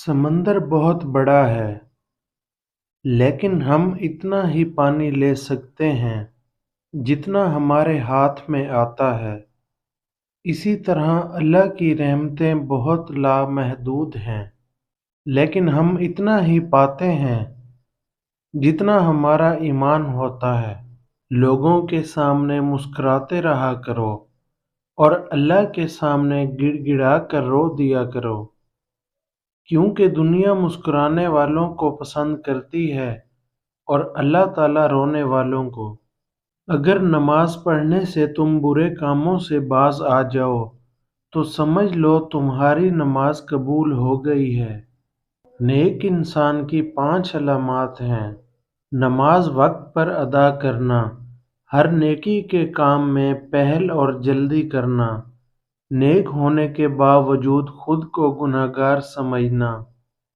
समंदर बहुत बड़ा है, लेकिन हम इतना ही पानी ले सकते हैं जितना हमारे हाथ में आता है। इसी तरह अल्लाह की रहमतें बहुत लामहदूद हैं, लेकिन हम इतना ही पाते हैं जितना हमारा ईमान होता है। लोगों के सामने मुस्कुराते रहा करो और अल्लाह के सामने गिड़गिड़ा कर रो दिया करो, क्योंकि दुनिया मुस्कुराने वालों को पसंद करती है और अल्लाह ताला रोने वालों को। अगर नमाज पढ़ने से तुम बुरे कामों से बाज आ जाओ तो समझ लो तुम्हारी नमाज कबूल हो गई है। नेक इंसान की 5 अलामात हैं। नमाज वक्त पर अदा करना, हर नेकी के काम में पहल और जल्दी करना, नेक होने के बावजूद खुद को गुनहगार समझना,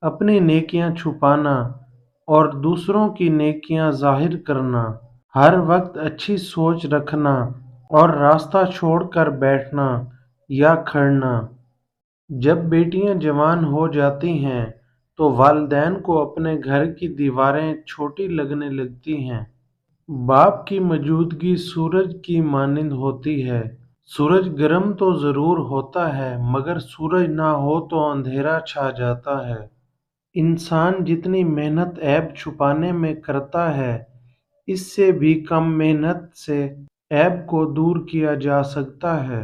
अपनी नेकियां छुपाना और दूसरों की नेकियां जाहिर करना, हर वक्त अच्छी सोच रखना और रास्ता छोड़कर बैठना या खड़ना। जब बेटियां जवान हो जाती हैं तो वालिदैन को अपने घर की दीवारें छोटी लगने लगती हैं। बाप की मौजूदगी सूरज की मानिंद होती है। सूरज गर्म तो जरूर होता है, मगर सूरज ना हो तो अंधेरा छा जाता है। इंसान जितनी मेहनत ऐब छुपाने में करता है, इससे भी कम मेहनत से ऐब को दूर किया जा सकता है।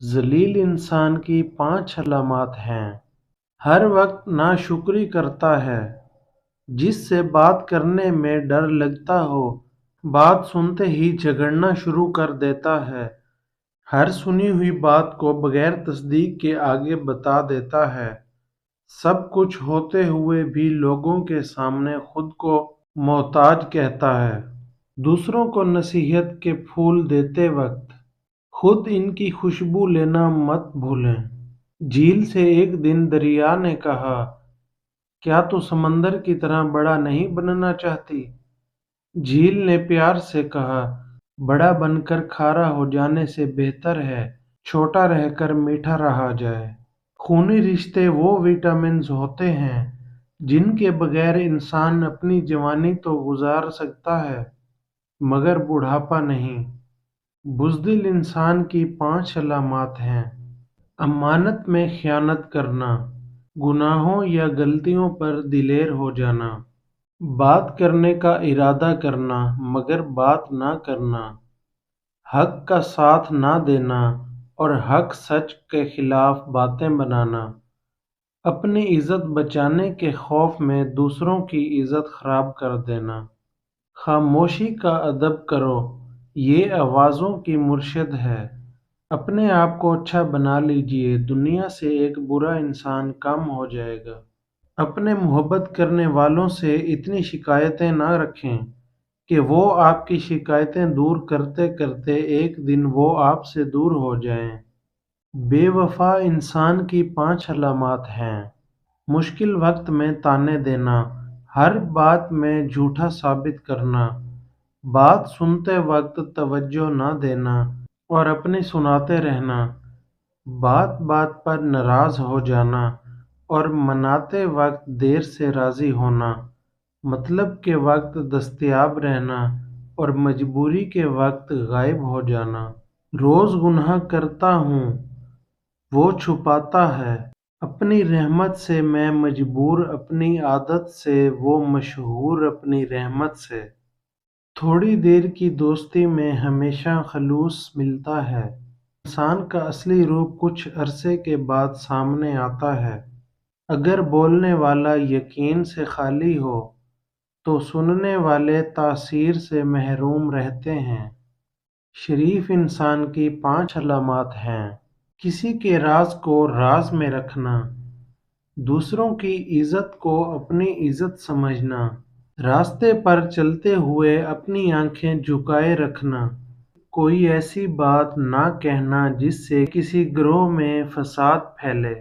जलील इंसान की 5 अलामात हैं। हर वक्त नाशुक्री करता है, जिससे बात करने में डर लगता हो, बात सुनते ही झगड़ना शुरू कर देता है, हर सुनी हुई बात को बगैर तस्दीक के आगे बता देता है, सब कुछ होते हुए भी लोगों के सामने खुद को मोहताज कहता है। दूसरों को नसीहत के फूल देते वक्त खुद इनकी खुशबू लेना मत भूलें। झील से एक दिन दरिया ने कहा, क्या तू समंदर की तरह बड़ा नहीं बनना चाहती? झील ने प्यार से कहा, बड़ा बनकर खारा हो जाने से बेहतर है छोटा रहकर मीठा रहा जाए। खूनी रिश्ते वो विटामिन्स होते हैं जिनके बगैर इंसान अपनी जवानी तो गुजार सकता है, मगर बुढ़ापा नहीं। बुज़दिल इंसान की 5 अलामात हैं। अमानत में खयानत करना, गुनाहों या गलतियों पर दिलेर हो जाना, बात करने का इरादा करना मगर बात ना करना, हक का साथ ना देना और हक सच के खिलाफ बातें बनाना, अपनी इज्जत बचाने के खौफ में दूसरों की इज्जत खराब कर देना। खामोशी का अदब करो, ये आवाज़ों की मुर्शिद है। अपने आप को अच्छा बना लीजिए, दुनिया से एक बुरा इंसान कम हो जाएगा। अपने मोहब्बत करने वालों से इतनी शिकायतें ना रखें कि वो आपकी शिकायतें दूर करते करते एक दिन वो आपसे दूर हो जाएं। बेवफा इंसान की 5 अलामात हैं। मुश्किल वक्त में ताने देना, हर बात में झूठा साबित करना, बात सुनते वक्त तवज्जो ना देना और अपनी सुनाते रहना, बात बात पर नाराज हो जाना और मनाते वक्त देर से राजी होना, मतलब के वक्त दस्तयाब रहना और मजबूरी के वक्त गायब हो जाना। रोज गुनाह करता हूँ, वो छुपाता है, अपनी रहमत से मैं मजबूर, अपनी आदत से वो मशहूर, अपनी रहमत से। थोड़ी देर की दोस्ती में हमेशा खलूस मिलता है। इंसान का असली रूप कुछ अरसे के बाद सामने आता है। अगर बोलने वाला यकीन से खाली हो तो सुनने वाले तासीर से महरूम रहते हैं। शरीफ इंसान की 5 अलामात हैं। किसी के राज को राज में रखना, दूसरों की इज्जत को अपनी इज्जत समझना, रास्ते पर चलते हुए अपनी आंखें झुकाए रखना, कोई ऐसी बात ना कहना जिससे किसी ग्रोह में फसाद फैले,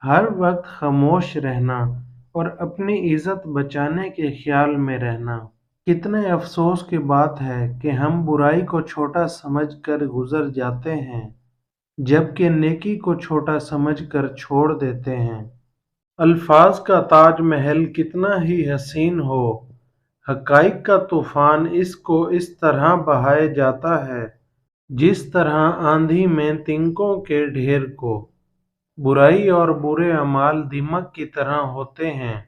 हर वक्त खामोश रहना और अपनी इज्जत बचाने के ख्याल में रहना। कितने अफसोस की बात है कि हम बुराई को छोटा समझकर गुजर जाते हैं, जबकि नेकी को छोटा समझकर छोड़ देते हैं। الفاظ کا تاج محل کتنا ہی حسین ہو، حقائق کا طوفان اس کو اس طرح بہائے جاتا ہے جس طرح آندھی میں تنکوں کے ڈھیر کو۔ برائی اور برے اعمال دماغ کی طرح ہوتے ہیں،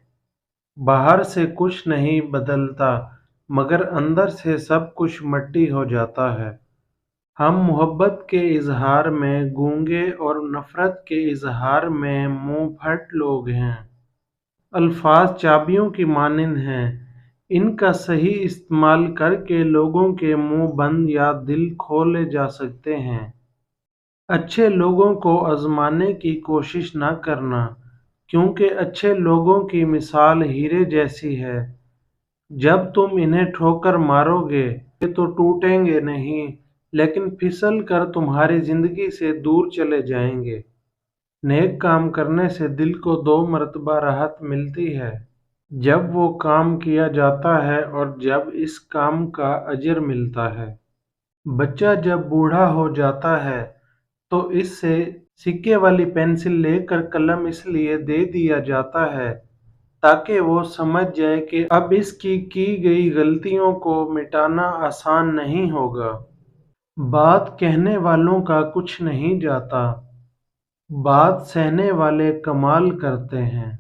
باہر سے کچھ نہیں بدلتا مگر اندر سے سب کچھ مٹی ہو جاتا ہے۔ ہم محبت کے اظہار میں گونگے اور نفرت کے اظہار میں منہ پھٹ لوگ ہیں۔ الفاظ چابیوں کی مانند ہیں، ان کا صحیح استعمال کر کے لوگوں کے منہ بند یا دل کھولے جا سکتے ہیں۔ اچھے لوگوں کو آزمانے کی کوشش نہ کرنا، کیونکہ اچھے لوگوں کی مثال ہیرے جیسی ہے، جب تم انہیں ٹھوکر مارو گے یہ تو ٹوٹیں گے نہیں لیکن پھسل کر تمہاری زندگی سے دور چلے جائیں گے۔ نیک کام کرنے سے دل کو 2 مرتبہ راحت ملتی ہے، جب وہ کام کیا جاتا ہے اور جب اس کام کا اجر ملتا ہے۔ بچہ جب بوڑھا ہو جاتا ہے تو اس سے سکے والی پنسل لے کر قلم اس لیے دے دیا جاتا ہے تاکہ وہ سمجھ جائے کہ اب اس کی گئی غلطیوں کو مٹانا آسان نہیں ہوگا۔ بات کہنے والوں کا کچھ نہیں جاتا، بات سہنے والے کمال کرتے ہیں۔